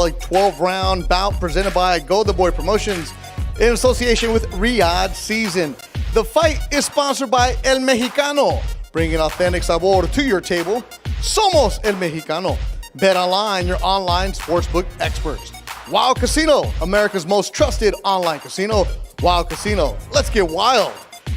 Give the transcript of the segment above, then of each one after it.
a 12-round bout presented by Golden Boy Promotions in association with Riyadh Season. The fight is sponsored by El Mexicano, bringing authentic sabor to your table. Somos El Mexicano. Bet Online, your online sportsbook experts. Wild Casino, America's most trusted online casino. Wild Casino, let's get wild.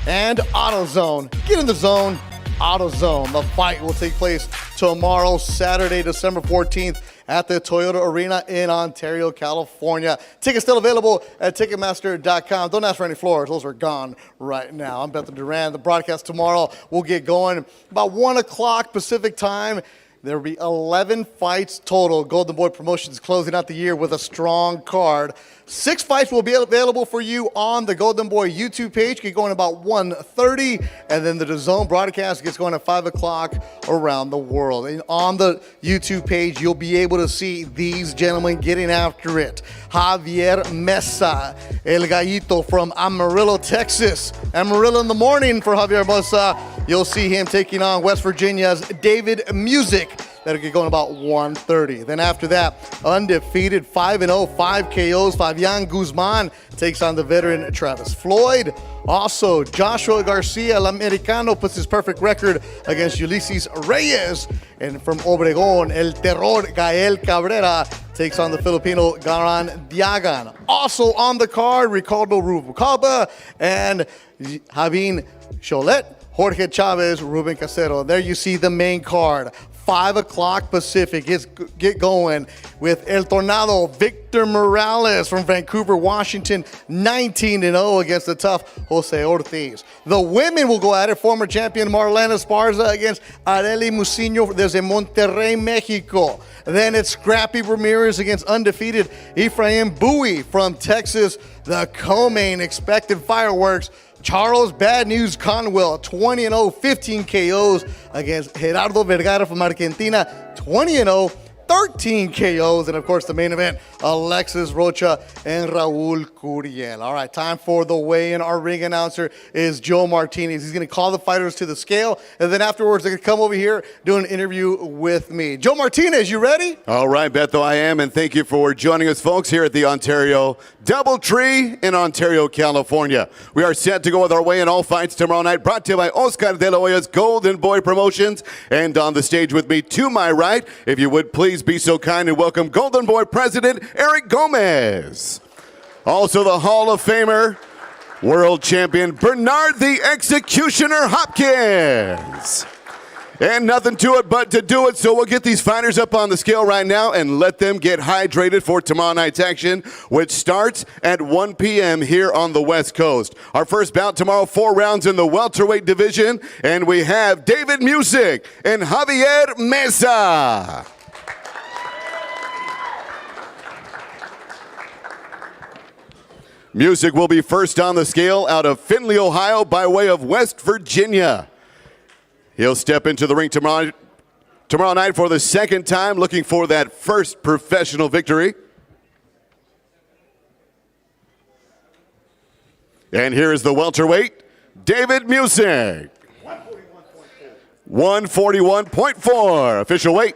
And AutoZone, get in the zone. AutoZone, the fight will take place tomorrow, Saturday, December 14th at the Toyota Arena in Ontario, California. Tickets still available at Ticketmaster.com. Don't ask for any floors. Those are gone right now. I'm Beto Duran. The broadcast tomorrow will get going about 1 o'clock Pacific time. There will be 11 fights total. Golden Boy Promotions closing out the year with a strong card. 6 fights will be available for you on the Golden Boy YouTube page. Get going about 1:30, and then the DAZN broadcast gets going at 5 o'clock around the world. And on the YouTube page, you'll be able to see these gentlemen getting after it. Javier Mesa, El Gallito from Amarillo, Texas. Amarillo in the morning for Javier Mesa. You'll see him taking on West Virginia's David Music. That'll get going about 1:30. Then after that, undefeated 5-0, 5 KOs. Fabian Guzman takes on the veteran Travis Floyd. Also, Joshua Garcia, El Americano, puts his perfect record against Ulysses Reyes. And from Obregón, El Terror Gael Cabrera takes on the Filipino Garan Diagan. Also on the card, Ricardo Rubalcaba and Javin Cholet, Jorge Chavez, Ruben Casero. There you see the main card. 5 o'clock Pacific. Get going with El Tornado, Victor Morales from Vancouver, Washington, 19-0 against the tough Jose Ortiz. The women will go at it. Former champion Marlena Esparza against Arely Muciño desde Monterrey, Mexico. Then it's Scrappy Ramirez against undefeated Ephraim Bowie from Texas. The co-main expected fireworks. Charles Bad News Conwell, 20-0, 15 KOs against Gerardo Vergara from Argentina, 20-0, 13 KOs. And, of course, the main event, Alexis Rocha and Raul Curiel. All right, time for the weigh-in. Our ring announcer is Joe Martinez. He's going to call the fighters to the scale, and then afterwards they're going to come over here, do an interview with me. Joe Martinez, you ready? All right, Beto, I am, and thank you for joining us, folks, here at the Ontario Doubletree in Ontario, California. We are set to go with our weigh-in all fights tomorrow night, brought to you by Oscar De La Hoya's Golden Boy Promotions. And on the stage with me to my right, if you would please be so kind and welcome Golden Boy President Eric Gomez. Also the Hall of Famer, world champion Bernard the Executioner Hopkins. And nothing to it but to do it, so we'll get these fighters up on the scale right now and let them get hydrated for tomorrow night's action, which starts at 1 p.m. here on the West Coast. Our first bout tomorrow, 4 rounds in the welterweight division, and we have David Music and Javier Mesa. Music will be first on the scale out of Findlay, Ohio, by way of West Virginia. He'll step into the ring tomorrow night for the second time, looking for that first professional victory. And here is the welterweight, David Music. 141.4 official weight.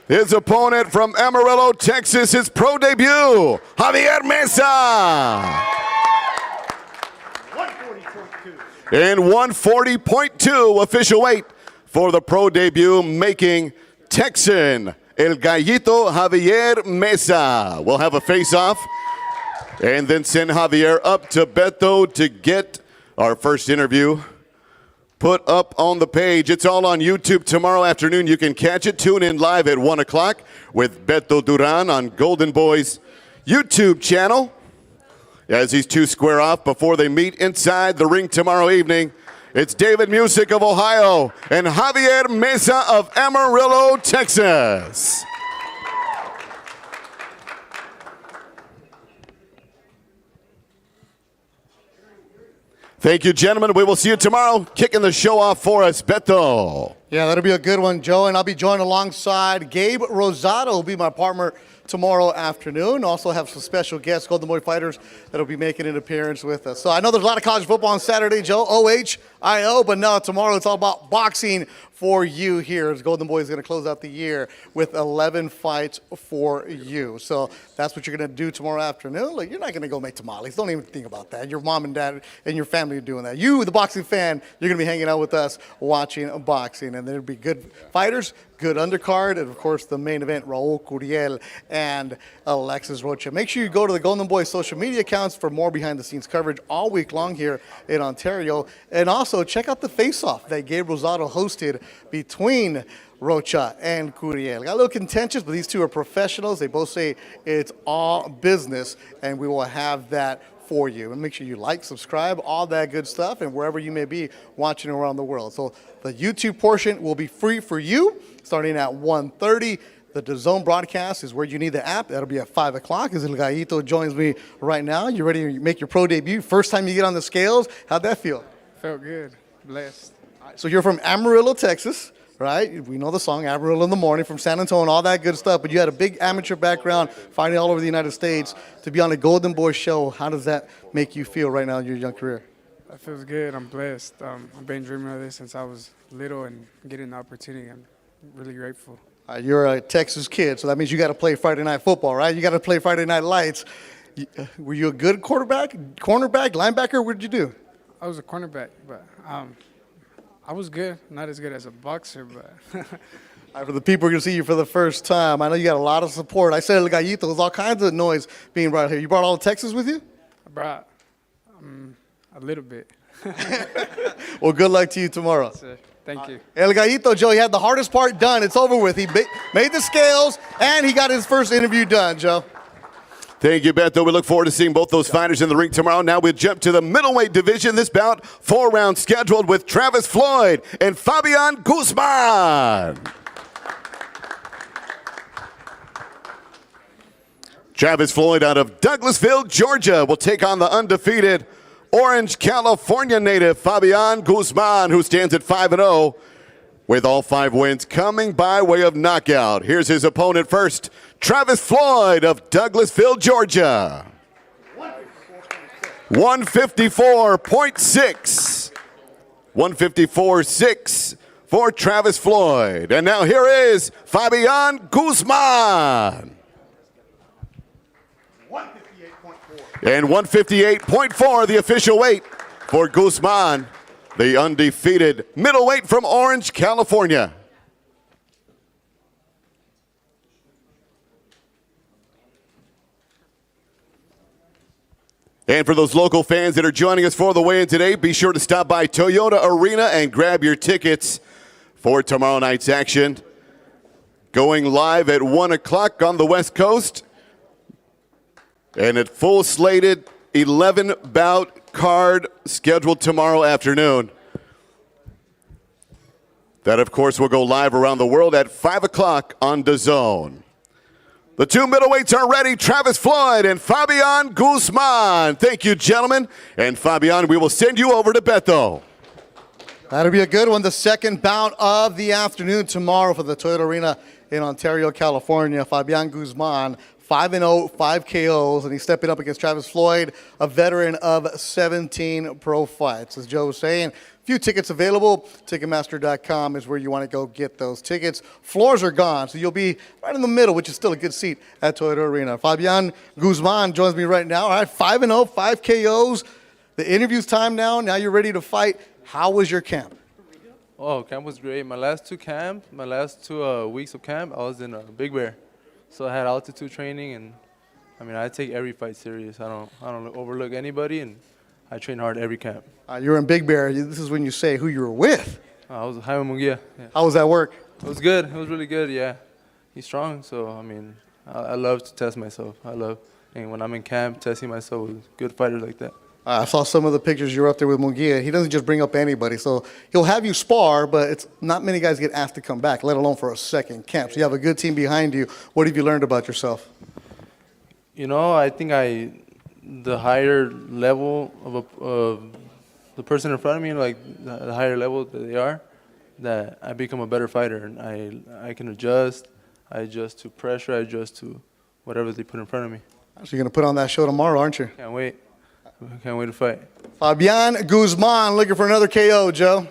His opponent from Amarillo, Texas, his pro debut, Javier Mesa. And 140.2 official weight for the pro debut, making Texan El Gallito Javier Mesa. We'll have a face-off and then send Javier up to Beto to get our first interview put up on the page. It's all on YouTube tomorrow afternoon. You can catch it. Tune in live at 1 o'clock with Beto Duran on Golden Boy's YouTube channel. As these two square off before they meet inside the ring tomorrow evening, it's David Music of Ohio and Javier Mesa of Amarillo, Texas. Thank you, gentlemen. We will see you tomorrow. Kicking the show off for us, Beto. Yeah, that'll be a good one, Joe. And I'll be joined alongside Gabe Rosado, who'll be my partner tomorrow afternoon. Also have some special guests, Golden Boy fighters, that'll be making an appearance with us. So I know there's a lot of college football on Saturday, Joe, OHIO, but no, tomorrow it's all about boxing for you here, as Golden Boy is going to close out the year with 11 fights for you. So that's what you're going to do tomorrow afternoon. Like, you're not going to go make tamales. Don't even think about that. Your mom and dad and your family are doing that. You, the boxing fan, you're going to be hanging out with us watching boxing. And there'll be good fighters, good undercard, and of course the main event, Raul Curiel and Alexis Rocha. Make sure you go to the Golden Boy social media accounts for more behind-the-scenes coverage all week long here in Ontario. And also check out the face-off that Gabe Rosado hosted between Rocha and Curiel. Got a little contentious, but these two are professionals. They both say it's all business, and we will have that for you. And make sure you like, subscribe, all that good stuff, and wherever you may be watching around the world. So the YouTube portion will be free for you starting at 1:30. The DAZN broadcast is where you need the app. That'll be at 5 o'clock as El Gallito joins me right now. You ready to make your pro debut? First time you get on the scales. How'd that feel? Felt good. Blessed. So you're from Amarillo, Texas, right? We know the song Amarillo in the Morning, from San Antonio, all that good stuff. But you had a big amateur background, fighting all over the United States. To be on a Golden Boy show, how does that make you feel right now in your young career? That feels good. I'm blessed. I've been dreaming of this since I was little, and getting the opportunity, I'm really grateful. You're a Texas kid, so that means you got to play Friday Night Football, right? You got to play Friday Night Lights. Were you a good quarterback, cornerback, linebacker? What did you do? I was a cornerback, but I was good. Not as good as a boxer, but All right, for the people who are going to see you for the first time, I know you got a lot of support. I said El Gallito, there's all kinds of noise being brought here. You brought all of Texas with you? I brought a little bit. Well, good luck to you tomorrow. So, thank you. El Gallito, Joe, he had the hardest part done. It's over with. He made the scales, and he got his first interview done, Joe. Thank you, Beto. We look forward to seeing both those fighters in the ring tomorrow. Now we jump to the middleweight division. This bout, 4 rounds scheduled with Travis Floyd and Fabian Guzman. Travis Floyd out of Douglasville, Georgia, will take on the undefeated Orange, California native Fabian Guzman, who stands at 5-0 with all 5 wins coming by way of knockout. Here's his opponent first, Travis Floyd of Douglasville, Georgia. 154.6. 154.6 for Travis Floyd. And now here is Fabian Guzman. And 158.4, the official weight for Guzman, the undefeated middleweight from Orange, California. And for those local fans that are joining us for the weigh-in today, be sure to stop by Toyota Arena and grab your tickets for tomorrow night's action. Going live at 1 o'clock on the West Coast. And at full slated 11-bout card scheduled tomorrow afternoon. That, of course, will go live around the world at 5 o'clock on DAZN. The 2 middleweights are ready, Travis Floyd and Fabian Guzman. Thank you, gentlemen. And Fabian, we will send you over to Beto. That'll be a good one. The second bout of the afternoon tomorrow for the Toyota Arena in Ontario, California. Fabian Guzman, 5-0, 5 KOs, and he's stepping up against Travis Floyd, a veteran of 17 pro fights. As Joe was saying, few tickets available. Ticketmaster.com is where you want to go get those tickets. Floors are gone, so you'll be right in the middle, which is still a good seat at Toyota Arena. Fabian Guzman joins me right now. All right, 5-0, 5 KOs. The interview's time now. Now you're ready to fight. How was your camp? Oh, camp was great. My last 2 weeks of camp, I was in Big Bear. So I had altitude training, and I mean, I take every fight serious. I don't overlook anybody, and I train hard every camp. You're in Big Bear. This is when you say who you were with. I was Jaime Munguia. Yeah. How was that work? It was good. It was really good. Yeah, he's strong. So I mean, I love to test myself. And when I'm in camp, testing myself with good fighters like that. I saw some of the pictures you were up there with Munguia. He doesn't just bring up anybody. So he'll have you spar, but it's not many guys get asked to come back, let alone for a second camp. So you have a good team behind you. What have you learned about yourself? You know, I think the higher level of the person in front of me, like the higher level that they are, that I become a better fighter, and I can adjust. I adjust to pressure. I adjust to whatever they put in front of me. So you're going to put on that show tomorrow, aren't you? Can't wait. Can't wait to fight. Fabian Guzman looking for another KO, Joe.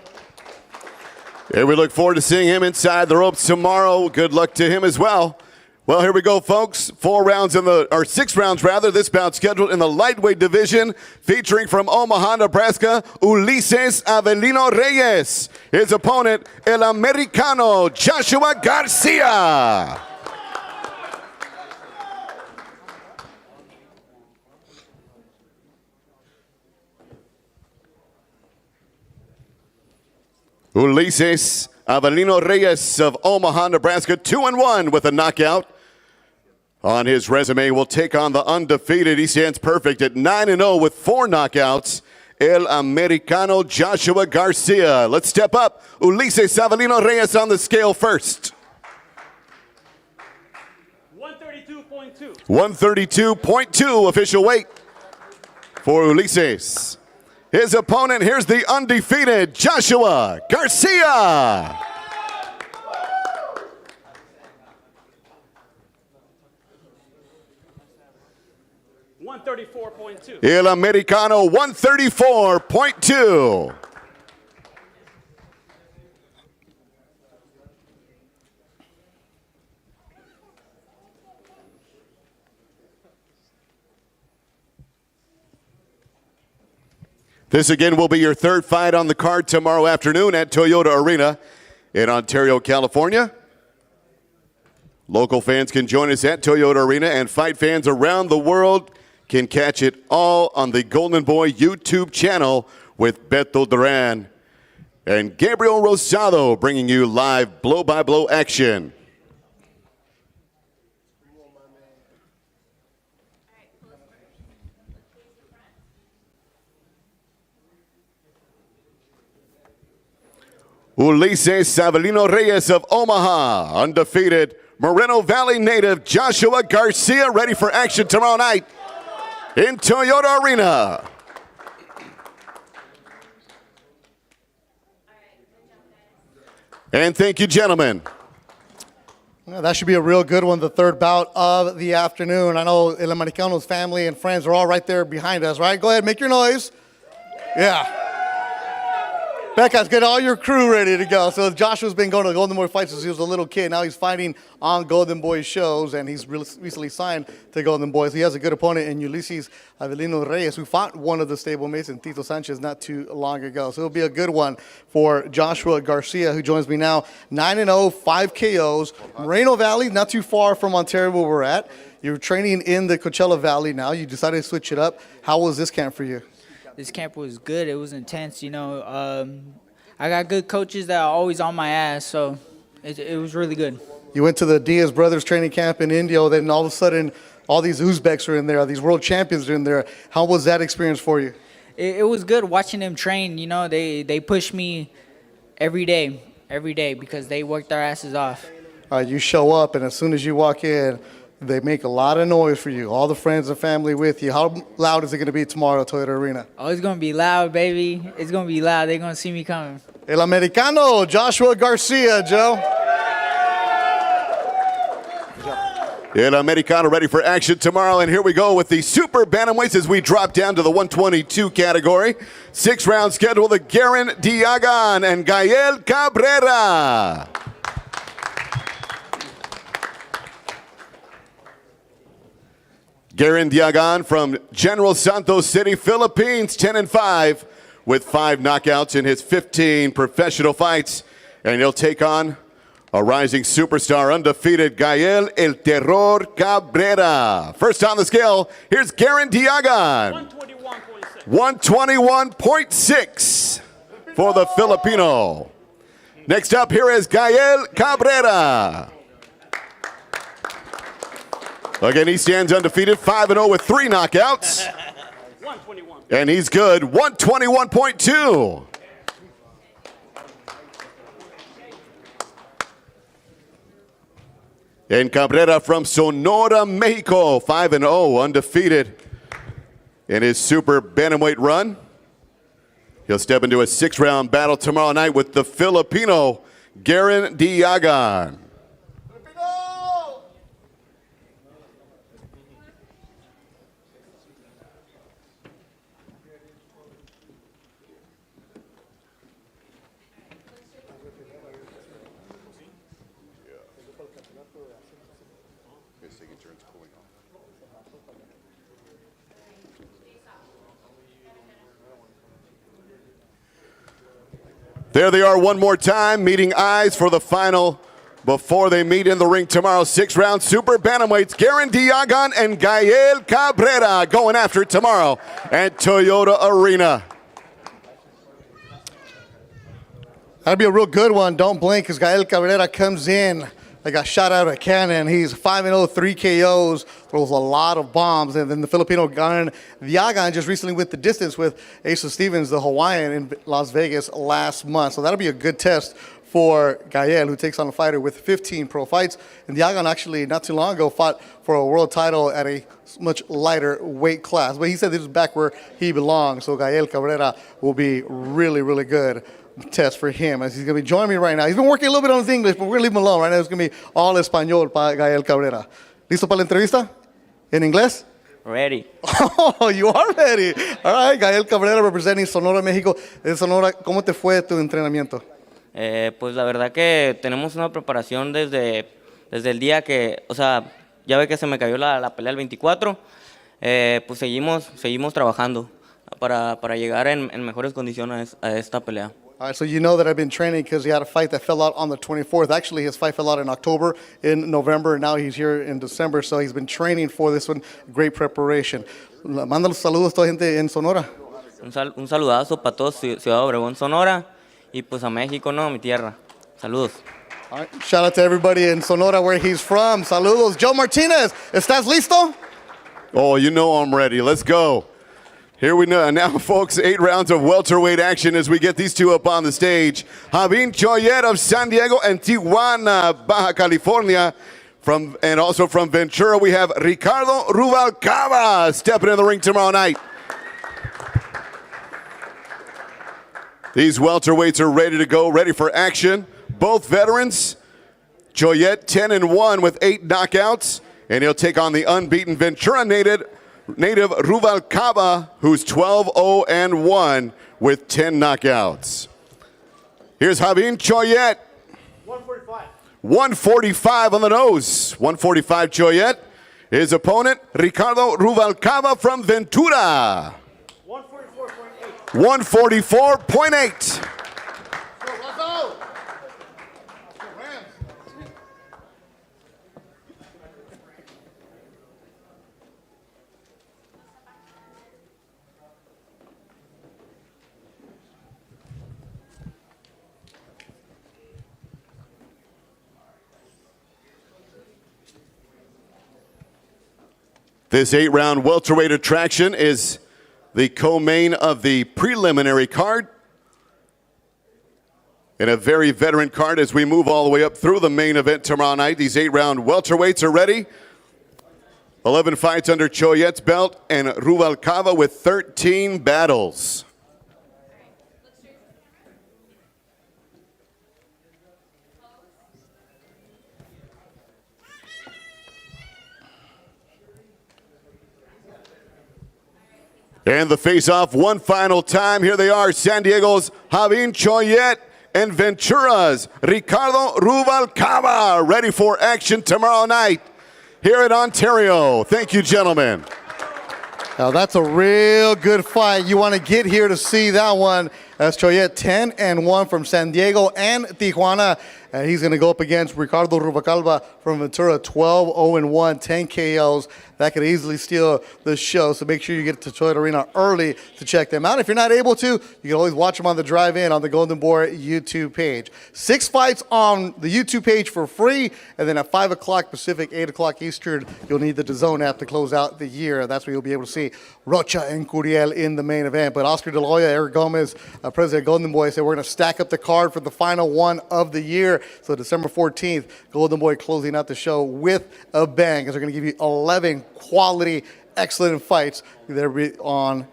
And we look forward to seeing him inside the ropes tomorrow. Good luck to him as well. Well, here we go, folks. 6 rounds rather. This bout scheduled in the lightweight division, featuring from Omaha, Nebraska, Ulises Avelino Reyes. His opponent, El Americano Joshua Garcia. Ulises Avelino Reyes of Omaha, Nebraska, 2-1 with a knockout on his resume. Will take on the undefeated. He stands perfect at 9-0 with 4 knockouts. El Americano Joshua Garcia. Let's step up. Ulises Avelino Reyes on the scale first. 132.2. 132.2 official weight for Ulises. His opponent, here's the undefeated Joshua Garcia. $134.2. El Americano, 134.2. This again will be your third fight on the card tomorrow afternoon at Toyota Arena in Ontario, California. Local fans can join us at Toyota Arena, and fight fans around the world can catch it all on the Golden Boy YouTube channel with Beto Duran and Gabriel Rosado bringing you live blow-by-blow action. Ulises Avelino Reyes of Omaha, undefeated Moreno Valley native Joshua Garcia, ready for action tomorrow night in Toyota Arena. And thank you, gentlemen. Well, that should be a real good one, the third bout of the afternoon. I know El Americano's family and friends are all right there behind us, right? Go ahead, make your noise. Yeah. Becca's got all your crew ready to go. So Joshua's been going to Golden Boy fights since he was a little kid. Now he's fighting on Golden Boy shows, and he's recently signed to Golden Boys. He has a good opponent in Ulises Avelino Reyes, who fought one of the stablemates in Tito Sanchez not too long ago. So it'll be a good one for Joshua Garcia, who joins me now. 9-0, 5 KOs. Moreno Valley, not too far from Ontario where we're at. You're training in the Coachella Valley now. You decided to switch it up. How was this camp for you? This camp was good. It was intense, you know. I got good coaches that are always on my ass, so it was really good. You went to the Diaz Brothers training camp in India, then all of a sudden, all these Uzbeks are in there, these world champions are in there. How was that experience for you? It was good watching them train. You know, they push me every day because they work their asses off. All right, you show up, and as soon as you walk in, they make a lot of noise for you. All the friends and family with you. How loud is it going to be tomorrow at Toyota Arena? Oh, it's going to be loud, baby. It's going to be loud. They're going to see me coming. El Americano, Joshua Garcia, Joe. El Americano ready for action tomorrow, and here we go with the super bantamweights as we drop down to the 122 category. 6 rounds scheduled with Garen Diagan and Gael Cabrera. Garen Diagan from General Santos City, Philippines, 10-5 with 5 knockouts in his 15 professional fights. And he'll take on a rising superstar, undefeated Gael El Terror Cabrera. First on the scale, here's Garen Diagan. 121.6 for the Filipino. Next up, here is Gael Cabrera. Again, he stands undefeated, 5-0 with 3 knockouts. 121. And he's good, 121.2. And Cabrera from Sonora, Mexico, 5-0, undefeated in his super bantamweight run. He'll step into a 6-round battle tomorrow night with the Filipino, Garen Diagan. There they are one more time, meeting eyes for the final before they meet in the ring tomorrow. 6-round super bantamweights, Garen Diagan and Gael Cabrera going after it tomorrow at Toyota Arena. That'll be a real good one. Don't blink, because Gael Cabrera comes in like a shot out of a cannon. He's 5-0, 3 KOs, throws a lot of bombs. And then the Filipino Garen Diagan just recently went the distance with Asa Stevens, the Hawaiian, in Las Vegas last month. So that'll be a good test for Gael, who takes on a fighter with 15 pro fights. And Diagan actually, not too long ago, fought for a world title at a much lighter weight class. But he said this is back where he belongs. So Gael Cabrera will be really, really good test for him, as he's going to be joining me right now. He's been working a little bit on his English, but we're going to leave him alone. Right now it's going to be all español para Gael Cabrera. ¿Listo para la entrevista? ¿En inglés? Ready. Oh, you are ready. All right, Gael Cabrera representing Sonora, México. En Sonora, ¿cómo te fue tu entrenamiento? Pues la verdad que tenemos una preparación desde el día que, o sea, ya ve que se me cayó la pelea el 24, pues seguimos trabajando para llegar en mejores condiciones a esta pelea. All right, so you know that I've been training because he had a fight that fell out on the 24th. Actually, his fight fell out in October, in November, and now he's here in December. So he's been training for this one. Great preparation. Manda los saludos a toda gente en Sonora. Un saludazo para todos Ciudad Obregón, Sonora, y pues a México, ¿no? Mi tierra. Saludos. All right, shout out to everybody in Sonora where he's from. Saludos. Joe Martinez, ¿estás listo? Oh, you know I'm ready. Let's go. Here we know now, folks, 8 rounds of welterweight action as we get these two up on the stage. Javin Choyet of San Diego and Tijuana, Baja California. And also from Ventura, we have Ricardo Rubalcaba stepping in the ring tomorrow night. These welterweights are ready to go, ready for action. Both veterans. Choyet 10-1 with 8 knockouts, and he'll take on the unbeaten Ventura native Rubalcaba, who's 12-0-1 with 10 knockouts. Here's Javin Choyet. 145. 145 on the nose. 145 Choyet. His opponent, Ricardo Rubalcaba from Ventura. 144.8. 144.8. This 8-round welterweight attraction is the co-main of the preliminary card. And a very veteran card as we move all the way up through the main event tomorrow night. These 8-round welterweights are ready. 11 fights under Choyet's belt, and Rubalcaba with 13 battles. And the face-off one final time. Here they are, San Diego's Javin Choyet and Ventura's Ricardo Rubalcaba, ready for action tomorrow night here in Ontario. Thank you, gentlemen. Now that's a real good fight. You want to get here to see that one. That's Choyet 10-1 from San Diego and Tijuana. And he's going to go up against Ricardo Rubalcaba from Ventura, 12-0-1, 10 KOs. That could easily steal the show. So make sure you get to Toyota Arena early to check them out. If you're not able to, you can always watch them on the drive-in on the Golden Boy YouTube page. 6 fights on the YouTube page for free. And then at 5 o'clock Pacific, 8 o'clock Eastern, you'll need the DAZN app to close out the year. That's where you'll be able to see Rocha and Curiel in the main event. But Oscar De La Hoya, Eric Gomez, President of Golden Boy, said we're going to stack up the card for the final one of the year. So December 14th, Golden Boy closing out the show with a bang, as they're going to give you 11 quality, excellent fights. They'll be on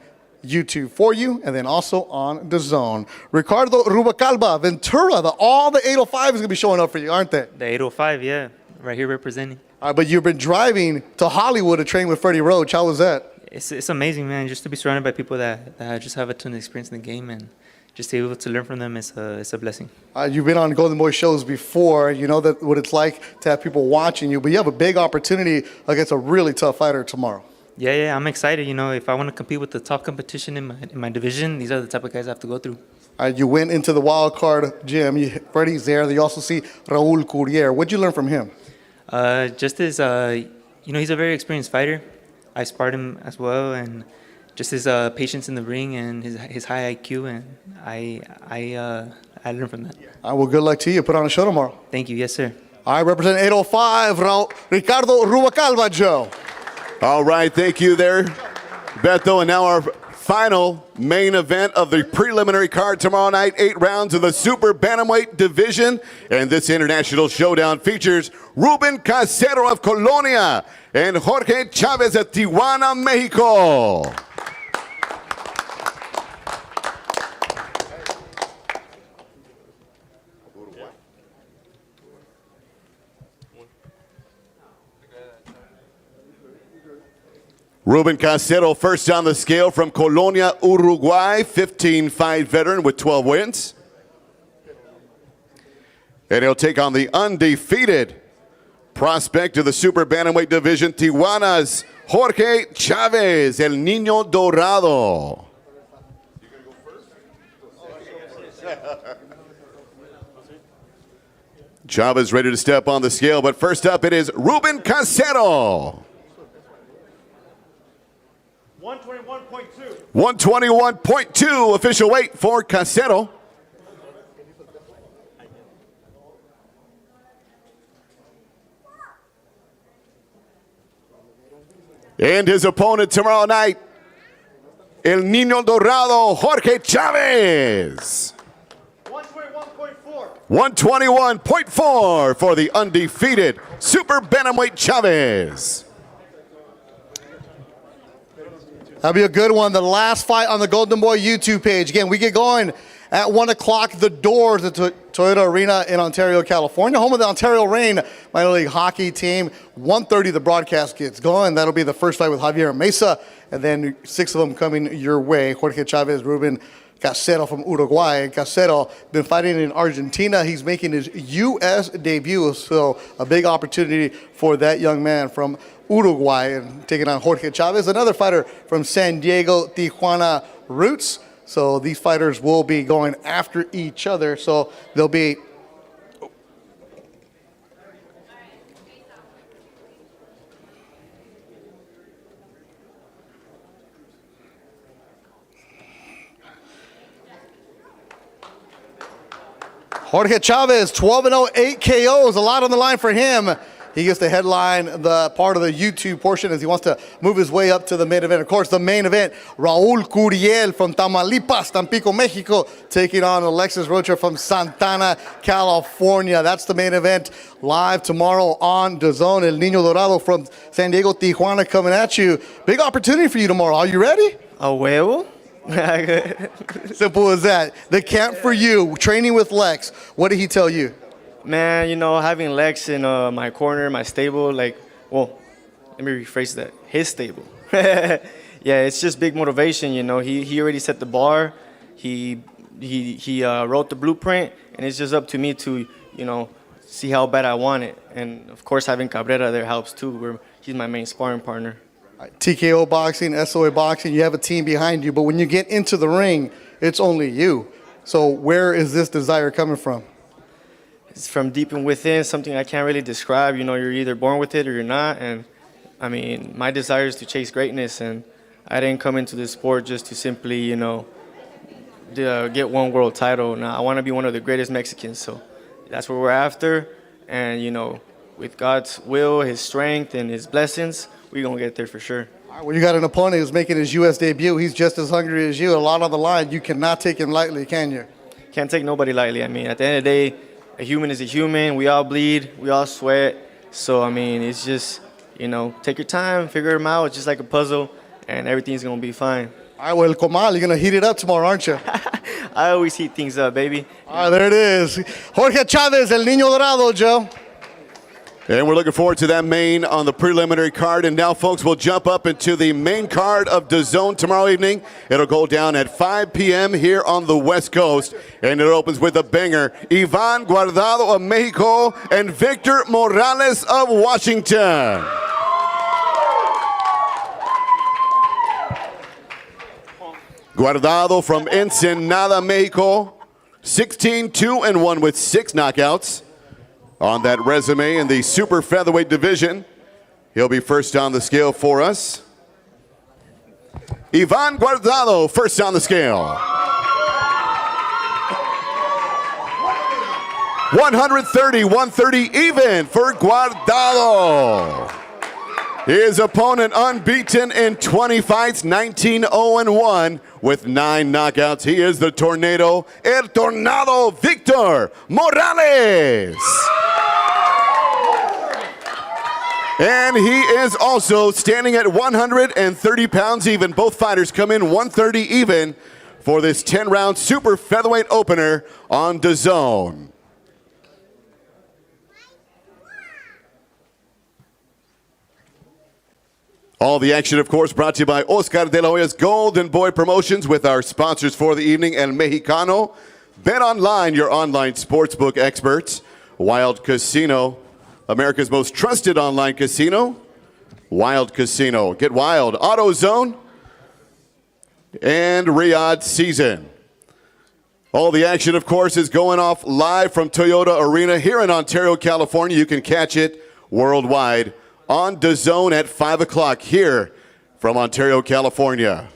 YouTube for you, and then also on DAZN. Ricardo Rubalcaba, Ventura, all the 805s going to be showing up for you, aren't they? The 805, yeah. Right here representing. But you've been driving to Hollywood to train with Freddie Roach. How was that? It's amazing, man, just to be surrounded by people that just have a ton of experience in the game and just to be able to learn from them is a blessing. You've been on Golden Boy shows before. You know what it's like to have people watching you, but you have a big opportunity against a really tough fighter tomorrow. Yeah, I'm excited. You know, if I want to compete with the top competition in my division, these are the type of guys I have to go through. You went into the wild card gym. Freddie's there. You also see Raul Curiel. What'd you learn from him? Just as, he's a very experienced fighter. I sparred him as well, and just his patience in the ring and his high IQ, and I learned from that. Well, good luck to you. Put on a show tomorrow. Thank you. Yes, sir. I represent 805, Ricardo Rubalcaba, Joe. All right, thank you there, Beto. And now our final main event of the preliminary card tomorrow night, 8 rounds of the super bantamweight division. And this international showdown features Ruben Casero of Colonia and Jorge Chavez of Tijuana, Mexico. Ruben Casero, first on the scale from Colonia, Uruguay, 15-fight veteran with 12 wins. And he'll take on the undefeated prospect of the super bantamweight division, Tijuana's Jorge Chavez, El Niño Dorado. Chavez ready to step on the scale, but first up it is Ruben Casero. 121.2. 121.2 official weight for Casero. And his opponent tomorrow night, El Niño Dorado, Jorge Chavez. 121.4. 121.4 for the undefeated super bantamweight Chavez. That'll be a good one. The last fight on the Golden Boy YouTube page. Again, we get going at 1 o'clock. The doors at Toyota Arena in Ontario, California, home of the Ontario Reign minor league hockey team. 1:30 the broadcast gets going. That'll be the first fight with Javier Mesa, and then 6 of them coming your way. Jorge Chavez, Ruben Casero from Uruguay. Casero been fighting in Argentina. He's making his U.S. debut, so a big opportunity for that young man from Uruguay and taking on Jorge Chavez, another fighter from San Diego, Tijuana roots. So these fighters will be going after each other. So they'll be Jorge Chavez, 12-0, 8 KOs, a lot on the line for him. He gets to headline the part of the YouTube portion as he wants to move his way up to the main event. Of course, the main event, Raul Curiel from Tamaulipas, Tampico, Mexico, taking on Alexis Rocha from Santana, California. That's the main event live tomorrow on DAZN. El Niño Dorado from San Diego, Tijuana coming at you. Big opportunity for you tomorrow. Are you ready? A huevo. Simple as that. The camp for you, training with Lex. What did he tell you? Man, you know, having Lex in my corner, my stable, let me rephrase that. His stable. Yeah, it's just big motivation, you know. He already set the bar. He wrote the blueprint, and it's just up to me to, you know, see how bad I want it. And, of course, having Cabrera there helps, too. He's my main sparring partner. TKO boxing, SOA boxing, you have a team behind you, but when you get into the ring, it's only you. So where is this desire coming from? It's from deep and within, something I can't really describe. You know, you're either born with it or you're not. And, I mean, my desire is to chase greatness, and I didn't come into this sport just to simply, you know, get one world title. Now, I want to be one of the greatest Mexicans, so that's what we're after. And, you know, with God's will, His strength, and His blessings, we're going to get there for sure. All right, well, you got an opponent who's making his U.S. debut. He's just as hungry as you. A lot on the line. You cannot take him lightly, can you? Can't take nobody lightly. I mean, at the end of the day, a human is a human. We all bleed. We all sweat. So, I mean, it's just, you know, take your time, figure them out. It's just like a puzzle, and everything's going to be fine. All right, well, El Comal, you're going to heat it up tomorrow, aren't you? I always heat things up, baby. All right, there it is. Jorge Chavez, El Niño Dorado, Joe. And we're looking forward to that main on the preliminary card. And now, folks, we'll jump up into the main card of DAZN tomorrow evening. It'll go down at 5 p.m. here on the West Coast. And it opens with a banger. Ivan Guardado of Mexico and Victor Morales of Washington. Guardado from Ensenada, Mexico. 16-2-1 with 6 knockouts on that resume in the super featherweight division. He'll be first on the scale for us. Ivan Guardado, first on the scale. 130 even for Guardado. His opponent unbeaten in 20 fights, 19-0-1 with 9 knockouts. He is the Tornado, El Tornado, Victor Morales. And he is also standing at 130 pounds even. Both fighters come in 130 even for this 10-round super featherweight opener on DAZN. All the action, of course, brought to you by Oscar de la Hoya's Golden Boy Promotions with our sponsors for the evening, El Mexicano, Bet Online, your online sportsbook experts, Wild Casino, America's most trusted online casino, Wild Casino. Get wild. AutoZone and Riyadh Season. All the action, of course, is going off live from Toyota Arena here in Ontario, California. You can catch it worldwide on DAZN at 5 o'clock here from Ontario, California.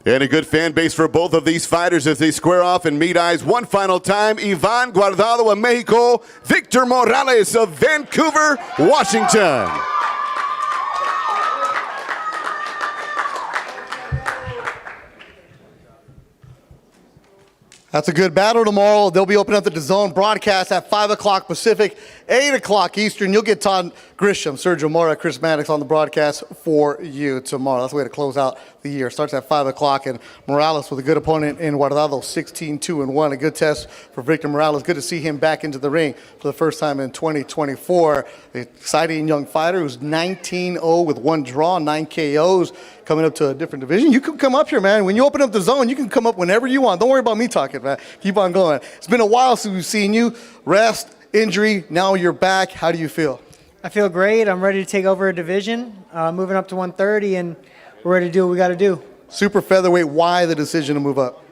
And a good fan base for both of these fighters as they square off and meet eyes one final time. Ivan Guardado of Mexico, Victor Morales of Vancouver, Washington. That's a good battle tomorrow. They'll be opening up the DAZN broadcast at 5 o'clock Pacific, 8 o'clock Eastern. You'll get Todd Grisham, Sergio Mora, Chris Maddox on the broadcast for you tomorrow. That's the way to close out the year. Starts at 5 o'clock, and Morales with a good opponent in Guardado, 16-2-1. A good test for Victor Morales. Good to see him back into the ring for the first time in 2024. An exciting young fighter who's 19-0 with 1 draw, 9 KOs, coming up to a different division. You can come up here, man. When you open up DAZN, you can come up whenever you want. Don't worry about me talking, man. Keep on going. It's been a while since we've seen you. Rest, injury, now you're back. How do you feel? I feel great. I'm ready to take over a division, moving up to 130, and we're ready to do what we got to do. Super featherweight, why the decision to move up?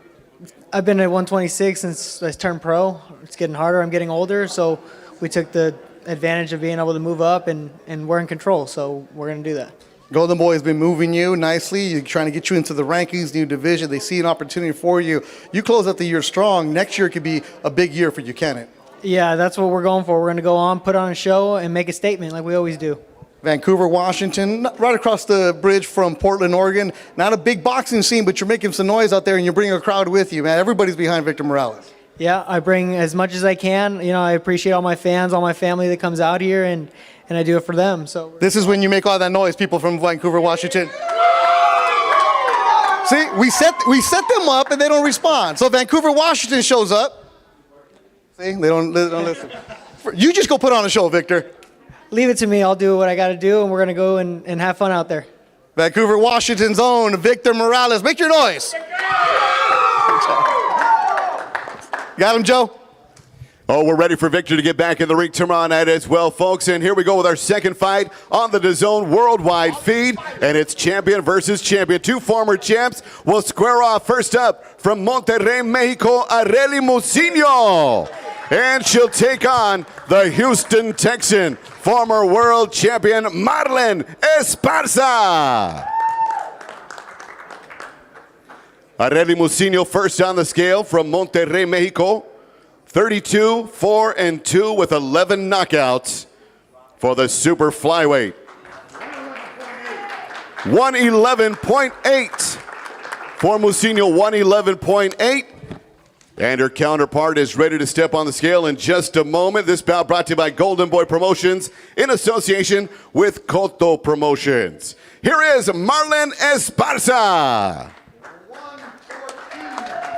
I've been at 126 since I turned pro. It's getting harder. I'm getting older, so we took the advantage of being able to move up, and we're in control, so we're going to do that. Golden Boy has been moving you nicely. You're trying to get you into the rankings, new division. They see an opportunity for you. You close out the year strong. Next year could be a big year for you, can it? Yeah, that's what we're going for. We're going to go on, put on a show, and make a statement like we always do. Vancouver, Washington, right across the bridge from Portland, Oregon. Not a big boxing scene, but you're making some noise out there, and you're bringing a crowd with you, man. Everybody's behind Victor Morales. Yeah, I bring as much as I can. You know, I appreciate all my fans, all my family that comes out here, and I do it for them. So this is when you make all that noise, people from Vancouver, Washington. See, we set them up, and they don't respond. So Vancouver, Washington shows up. See, they don't listen. You just go put on a show, Victor. Leave it to me. I'll do what I got to do, and we're going to go and have fun out there. Vancouver, Washington's own Victor Morales. Make your noise. Got him, Joe? Oh, we're ready for Victor to get back in the ring tomorrow night as well, folks. And here we go with our second fight on the DAZN worldwide feed. And it's champion versus champion. 2 former champs will square off. First up, from Monterrey, Mexico, Arely Mucino. And she'll take on the Houston Texan, former world champion Marlen Esparza. Arely Mucino first on the scale from Monterrey, Mexico. 32-4-2 with 11 knockouts for the super flyweight. 111.8 for Mucino, 111.8. And her counterpart is ready to step on the scale in just a moment. This bout brought to you by Golden Boy Promotions in association with Coto Promotions. Here is Marlen Esparza.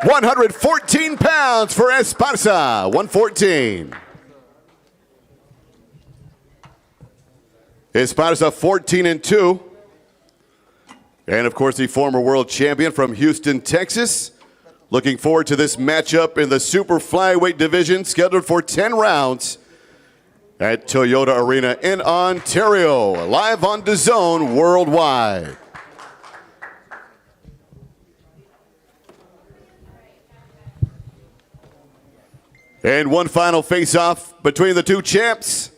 114 pounds for Esparza. 114. Esparza 14-2. And of course, the former world champion from Houston, Texas. Looking forward to this matchup in the super flyweight division, scheduled for 10 rounds at Toyota Arena in Ontario, live on DAZN worldwide. And one final face-off between the two champs.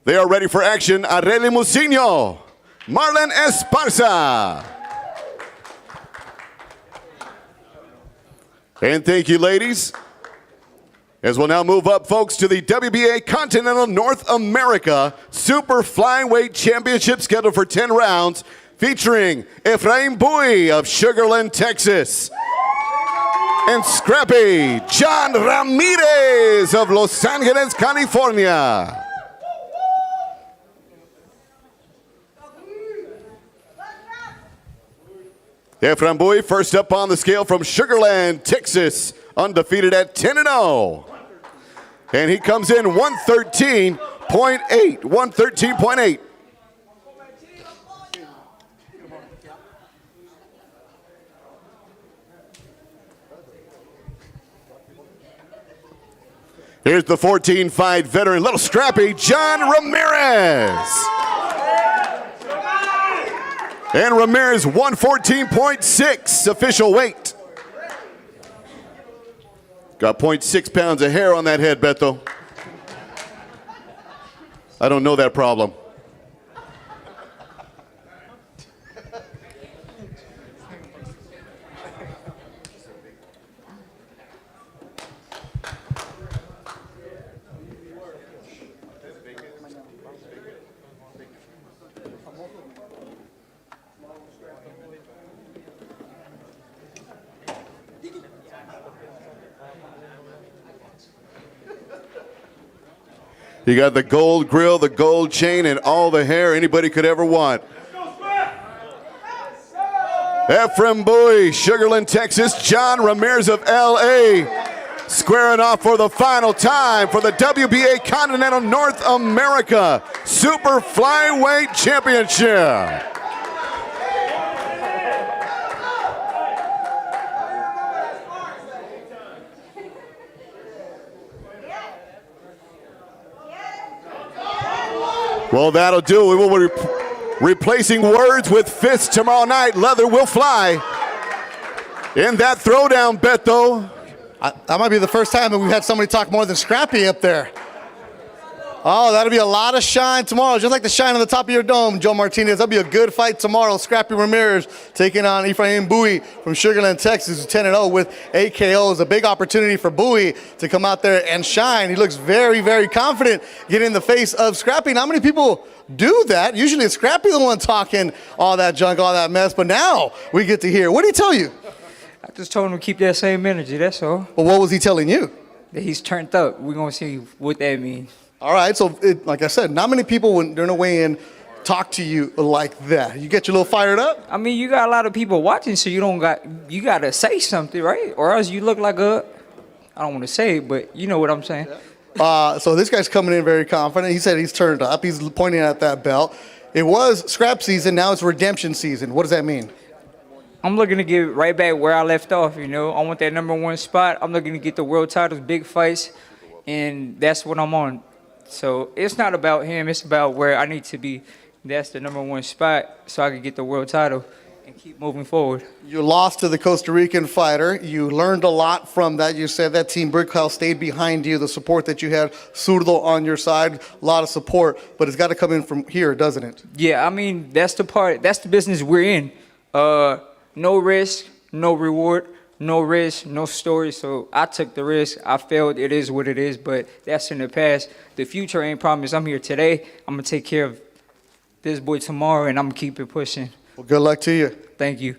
They are ready for action. Arely Musinho, Marlen Esparza. And thank you, ladies. As we'll now move up, folks, to the WBA Continental North America Super Flyweight Championship, scheduled for 10 rounds, featuring Efrain Bui of Sugar Land, Texas, and Scrappy John Ramirez of Los Angeles, California. Efrain Bui first up on the scale from Sugar Land, Texas, undefeated at 10-0. And he comes in 113.8, 113.8. Here's the 14-5 veteran, little scrappy, John Ramirez. And Ramirez, 114.6 official weight. Got 0.6 pounds of hair on that head, Beto. I don't know that problem. You got the gold grill, the gold chain, and all the hair anybody could ever want. Efrain Bui, Sugar Land, Texas. John Ramirez of L.A. squaring off for the final time for the WBA Continental North America Super Flyweight Championship. Well, that'll do. We will be replacing words with fists tomorrow night. Leather will fly. In that throwdown, Beto. That might be the first time that we've had somebody talk more than Scrappy up there. Oh, that'll be a lot of shine tomorrow, just like the shine on the top of your dome, Joe Martinez. That'll be a good fight tomorrow. Scrappy Ramirez taking on Efrain Bui from Sugar Land, Texas, who's 10-0 with AKOs. A big opportunity for Bui to come out there and shine. He looks very, very confident getting in the face of Scrappy. Not many people do that. Usually it's Scrappy the one talking all that junk, all that mess, but now we get to hear. What did he tell you? I just told him to keep that same energy, that's all. Well, what was he telling you? That he's turned up. We're going to see what that means. All right, so like I said, not many people when they're in a weigh-in talk to you like that. You get you a little fired up? I mean, you got a lot of people watching, so you got to say something, right? Or else you look like I don't want to say it, but you know what I'm saying. So this guy's coming in very confident. He said he's turned up. He's pointing at that belt. It was scrap season, now it's redemption season. What does that mean? I'm looking to get right back where I left off, you know. I want that #1 spot. I'm looking to get the world titles, big fights, and that's what I'm on. So it's not about him. It's about where I need to be. That's the #1 spot so I can get the world title and keep moving forward. You lost to the Costa Rican fighter. You learned a lot from that. You said that Team Brickhouse stayed behind you, the support that you had, Zurdo on your side, a lot of support. But it's got to come in from here, doesn't it? Yeah, I mean, that's the business we're in. No risk, no reward. No risk, no story, so I took the risk. I failed. It is what it is, but that's in the past. The future ain't promised. I'm here today. I'm going to take care of this boy tomorrow, and I'm going to keep it pushing. Well, good luck to you. Thank you.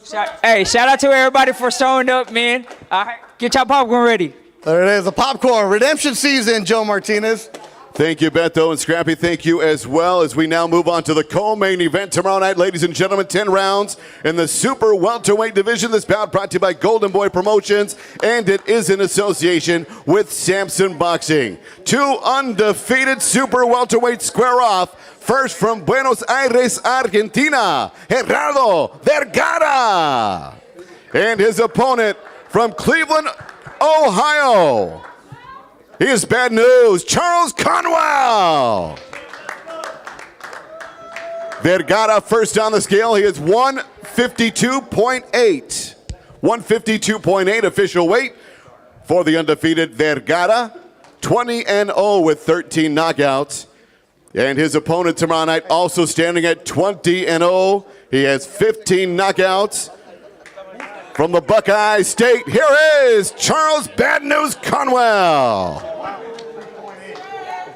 Shout out to everybody for showing up, man. All right. Get your popcorn ready. There it is, the popcorn redemption season, Joe Martinez. Thank you, Beto and Scrappy. Thank you as well as we now move on to the co-main event tomorrow night. Ladies and gentlemen, 10 rounds in the super welterweight division. This bout brought to you by Golden Boy Promotions, and it is in association with Samson Boxing. 2 undefeated super welterweights square off. First from Buenos Aires, Argentina, Gerardo Vergara. And his opponent from Cleveland, Ohio. He is bad news, Charles Conwell. Vergara first on the scale. He is 152.8. 152.8 official weight for the undefeated Vergara. 20-0 with 13 knockouts. And his opponent tomorrow night also standing at 20-0. He has 15 knockouts. From the Buckeye State, here is Charles Bad News Conwell.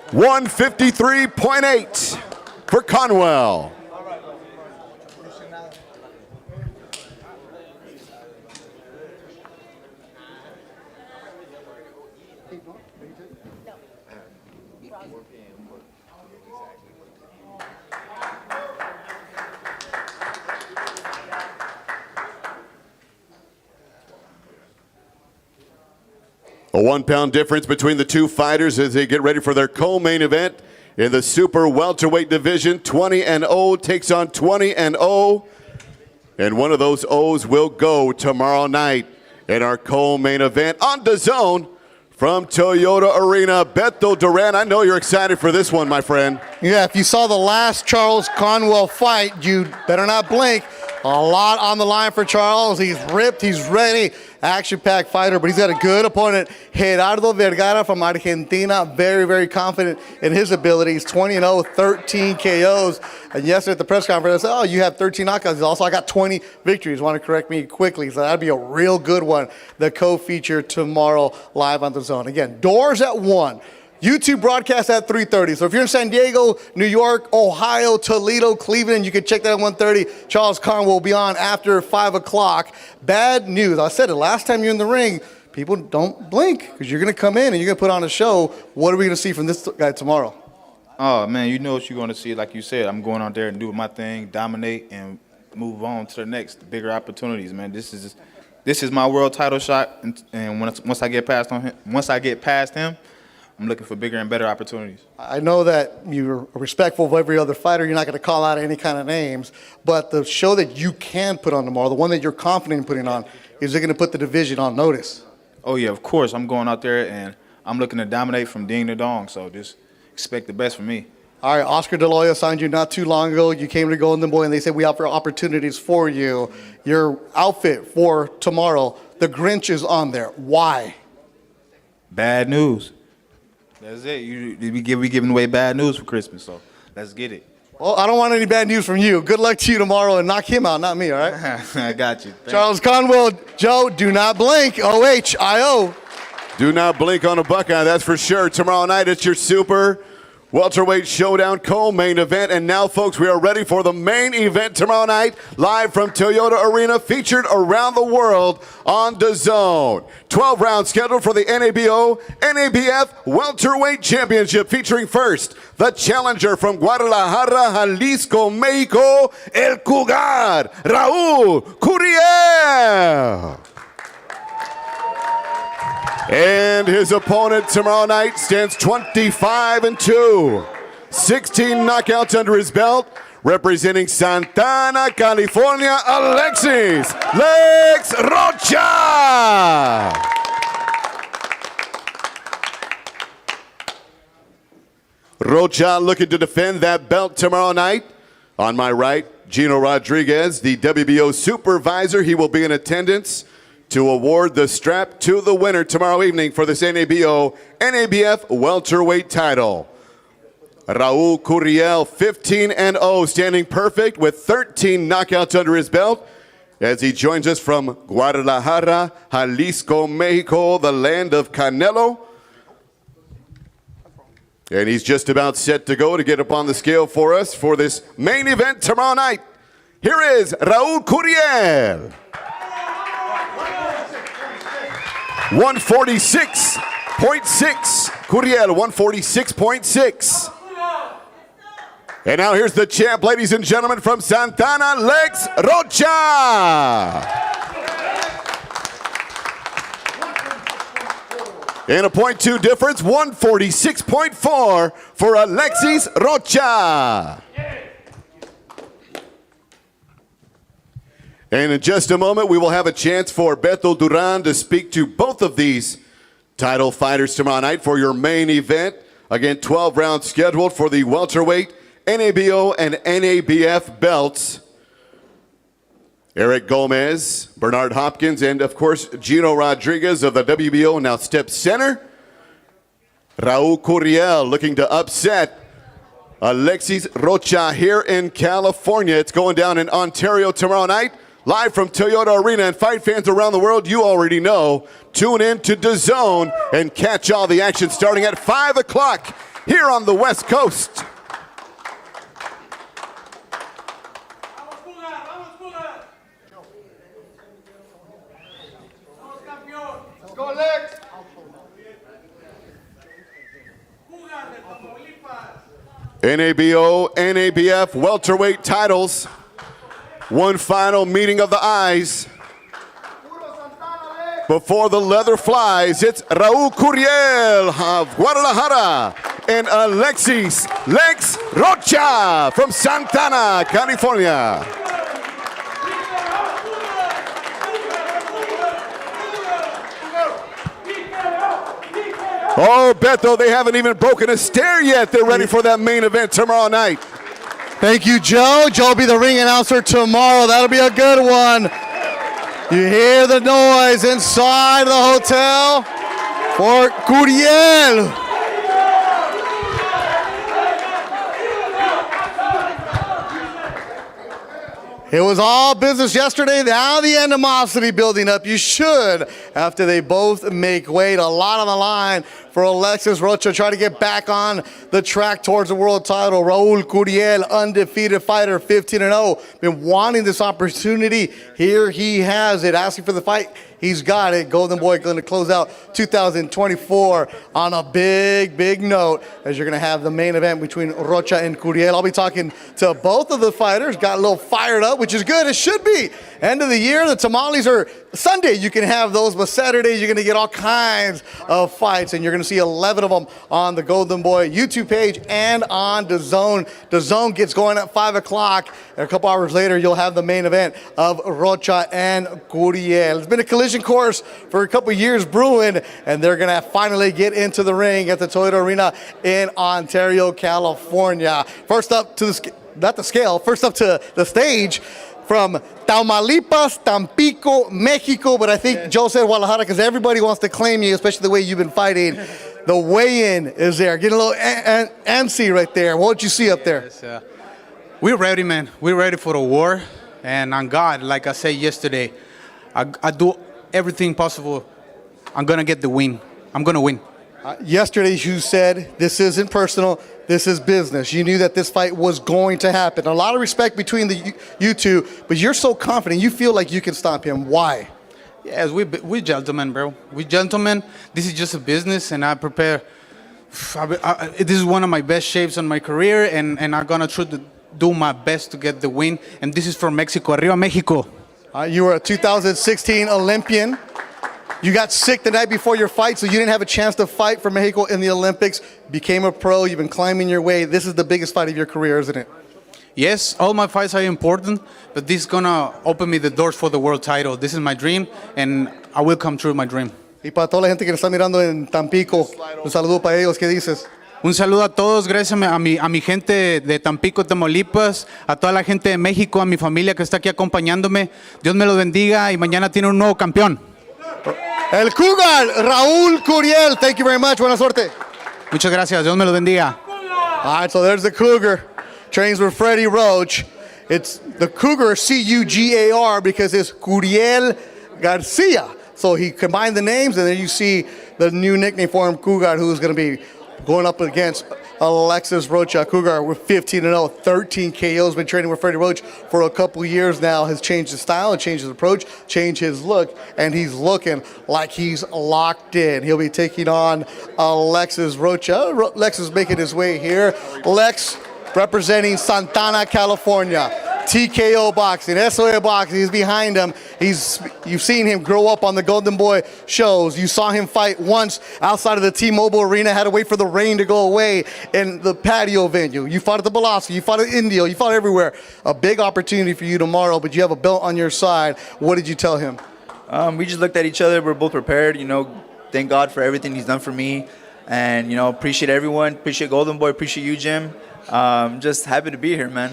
153.8 for Conwell. A 1 pound difference between the two fighters as they get ready for their co-main event in the super welterweight division. 20-0 takes on 20-0. And one of those O's will go tomorrow night in our co-main event on DAZN from Toyota Arena. Beto Duran, I know you're excited for this one, my friend. Yeah, if you saw the last Charles Conwell fight, you better not blink. A lot on the line for Charles. He's ripped, he's ready. Action-packed fighter, but he's got a good opponent, Gerardo Vergara from Argentina. Very, very confident in his abilities. 20-0, 13 KOs. And yesterday at the press conference, I said, oh, you have 13 knockouts. Also, I got 20 victories. Want to correct me quickly. So that'd be a real good one. The co-feature tomorrow live on DAZN. Again, doors at 1. YouTube broadcast at 3:30. So if you're in San Diego, New York, Ohio, Toledo, Cleveland, you can check that at 1:30. Charles Conwell will be on after 5 o'clock. Bad news. I said it last time you're in the ring. People don't blink because you're going to come in and you're going to put on a show. What are we going to see from this guy tomorrow? Oh, man, you know what you're going to see. Like you said, I'm going out there and do my thing, dominate, and move on to the next bigger opportunities, man. This is my world title shot, and once I get past him, I'm looking for bigger and better opportunities. I know that you're respectful of every other fighter. You're not going to call out any kind of names. But the show that you can put on tomorrow, the one that you're confident in putting on, is it going to put the division on notice? Oh, yeah, of course. I'm going out there, and I'm looking to dominate from ding to dong. So just expect the best from me. All right, Oscar De La Hoya signed you not too long ago. You came to Golden Boy, and they said we offer opportunities for you. Your outfit for tomorrow, the Grinch is on there. Why? Bad news. That's it. We giving away bad news for Christmas, so let's get it. Well, I don't want any bad news from you. Good luck to you tomorrow, and knock him out, not me, all right? I got you. Charles Conwell, Joe, do not blink. OHIO. Do not blink on a Buckeye, that's for sure. Tomorrow night, it's your super welterweight showdown co-main event. And now, folks, we are ready for the main event tomorrow night, live from Toyota Arena, featured around the world on DAZN. 12 rounds scheduled for the NABO NABF Welterweight Championship, featuring first the challenger from Guadalajara, Jalisco, Mexico, El Cougar, Raul Curiel. And his opponent tomorrow night stands 25-2. 16 knockouts under his belt, representing Santana, California, Alexis Rocha. Rocha looking to defend that belt tomorrow night. On my right, Gino Rodriguez, the WBO supervisor. He will be in attendance to award the strap to the winner tomorrow evening for this NABO NABF welterweight title. Raul Curiel, 15-0, standing perfect with 13 knockouts under his belt as he joins us from Guadalajara, Jalisco, Mexico, the land of Canelo. And he's just about set to go to get up on the scale for us for this main event tomorrow night. Here is Raul Curiel. 146.6. Curiel, 146.6. And now here's the champ, ladies and gentlemen, from Santana, Alexis Rocha. In a .2 difference, 146.4 for Alexis Rocha. And in just a moment, we will have a chance for Beto Duran to speak to both of these title fighters tomorrow night for your main event. Again, 12 rounds scheduled for the welterweight, NABO, and NABF belts. Eric Gomez, Bernard Hopkins, and of course, Gino Rodriguez of the WBO now steps center. Raul Curiel looking to upset Alexis Rocha here in California. It's going down in Ontario tomorrow night. Live from Toyota Arena, and fight fans around the world, you already know. Tune in to DAZN and catch all the action starting at 5 o'clock here on the West Coast. Go, Lex! NABO, NABF welterweight titles. One final meeting of the eyes. Before the leather flies, it's Raul Curiel of Guadalajara and Alexis Lex Rocha from Santana, California. Oh, Beto, they haven't even broken a stair yet. They're ready for that main event tomorrow night. Thank you, Joe. Joe will be the ring announcer tomorrow. That'll be a good one. You hear the noise inside the hotel for Curiel. It was all business yesterday. Now the animosity building up. You should, after they both make weight. A lot on the line for Alexis Rocha, trying to get back on the track towards the world title. Raul Curiel, undefeated fighter, 15-0. Been wanting this opportunity. Here he has it. Asking for the fight. He's got it. Golden Boy going to close out 2024 on a big, big note, as you're going to have the main event between Rocha and Curiel. I'll be talking to both of the fighters. Got a little fired up, which is good. It should be. End of the year, the tamales are Sunday. You can have those, but Saturday you're going to get all kinds of fights, and you're going to see 11 of them on the Golden Boy YouTube page and on DAZN. DAZN gets going at 5 o'clock. A couple hours later, you'll have the main event of Rocha and Curiel. It's been a collision course for a couple years brewing, and they're going to finally get into the ring at the Toyota Arena in Ontario, California. First up to the, not the scale, first up to the stage from Tamaulipas, Tampico, Mexico, but I think Joe said Guadalajara because everybody wants to claim you, especially the way you've been fighting. The weigh-in is there. Getting a little antsy right there. What did you see up there? Yes, we're ready, man. We're ready for the war. And on God, like I said yesterday, I do everything possible. I'm going to get the win. I'm going to win. Yesterday you said this isn't personal, this is business. You knew that this fight was going to happen. A lot of respect between you two, but you're so confident. You feel like you can stop him. Why? Yes, we gentlemen, bro. We gentlemen. This is just a business, and I prepare. This is one of my best shapes on my career, and I'm going to try to do my best to get the win. And this is from Mexico. Arriba, Mexico. You were a 2016 Olympian. You got sick the night before your fight, so you didn't have a chance to fight for Mexico in the Olympics. Became a pro. You've been climbing your way. This is the biggest fight of your career, isn't it? Yes, all my fights are important, but this is going to open me the doors for the world title. This is my dream, and I will come true my dream. Y para toda la gente que nos está mirando en Tampico, un saludo para ellos. ¿Qué dices? Un saludo a todos, gracias a mi gente de Tampico, Tamaulipas, a toda la gente de México, a mi familia que está aquí acompañándome. Dios me los bendiga y mañana tiene un nuevo campeón. El Cougar, Raul Curiel. Thank you very much. Buena suerte. Muchas gracias. Dios me los bendiga. All right, so there's the Cougar. Trains with Freddie Roach. It's the Cougar, C-U-G-A-R, because it's Curiel Garcia. So he combined the names, and then you see the new nickname for him, Cougar, who's going to be going up against Alexis Rocha, Cougar with 15-0, 13 KOs, been training with Freddie Roach for a couple years now, has changed his style, changed his approach, changed his look, and he's looking like he's locked in. He'll be taking on Alexis Rocha. Lex is making his way here. Lex representing Santana, California. TKO Boxing, SOA Boxing, he's behind him. You've seen him grow up on the Golden Boy shows. You saw him fight once outside of the T-Mobile Arena, had to wait for the rain to go away in the patio venue. You fought at the Velocity, you fought at Indio, you fought everywhere. A big opportunity for you tomorrow, but you have a belt on your side. What did you tell him? We just looked at each other. We're both prepared. Thank God for everything he's done for me. And, appreciate everyone. Appreciate Golden Boy. Appreciate you, Jim. Just happy to be here, man.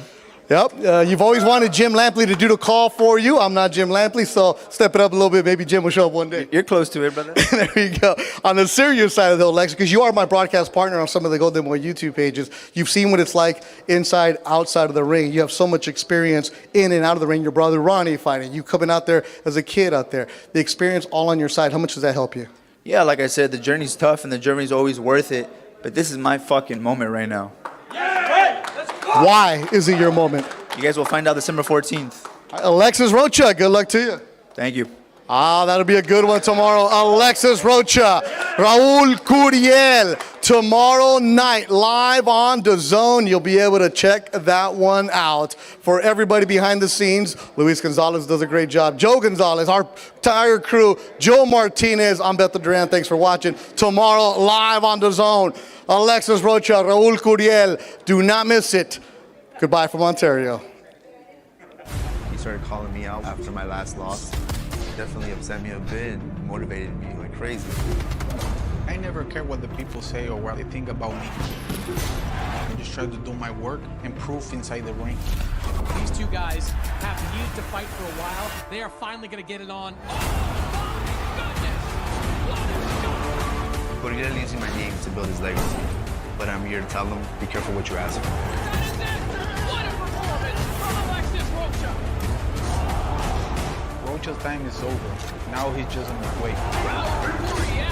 Yep, you've always wanted Jim Lampley to do the call for you. I'm not Jim Lampley, so step it up a little bit. Maybe Jim will show up one day. You're close to it, brother. There you go. On the serious side of the Lex, because you are my broadcast partner on some of the Golden Boy YouTube pages, you've seen what it's like inside, outside of the ring. You have so much experience in and out of the ring. Your brother Ronnie fighting, you coming out there as a kid out there. The experience all on your side, how much does that help you? Yeah, like I said, the journey's tough and the journey's always worth it. But this is my fucking moment right now. Why is it your moment? You guys will find out December 14th. Alexis Rocha, good luck to you. Thank you. That'll be a good one tomorrow. Alexis Rocha, Raul Curiel, tomorrow night, live on DAZN. You'll be able to check that one out. For everybody behind the scenes, Luis Gonzalez does a great job. Joe Gonzalez, our entire crew, Joe Martinez, I'm Beto Duran. Thanks for watching. Tomorrow, live on DAZN, Alexis Rocha, Raul Curiel. Do not miss it. Goodbye from Ontario. He started calling me out after my last loss. Definitely upset me a bit and motivated me like crazy. I never care what the people say or what they think about me. I just try to do my work and prove inside the ring. These two guys have needed to fight for a while. They are finally going to get it on. Curiel using my name to build his legacy, but I'm here to tell him, be careful what you ask for. What a performance from Alexis Rocha. Rocha's time is over. Now he's just on his way. Raul Curiel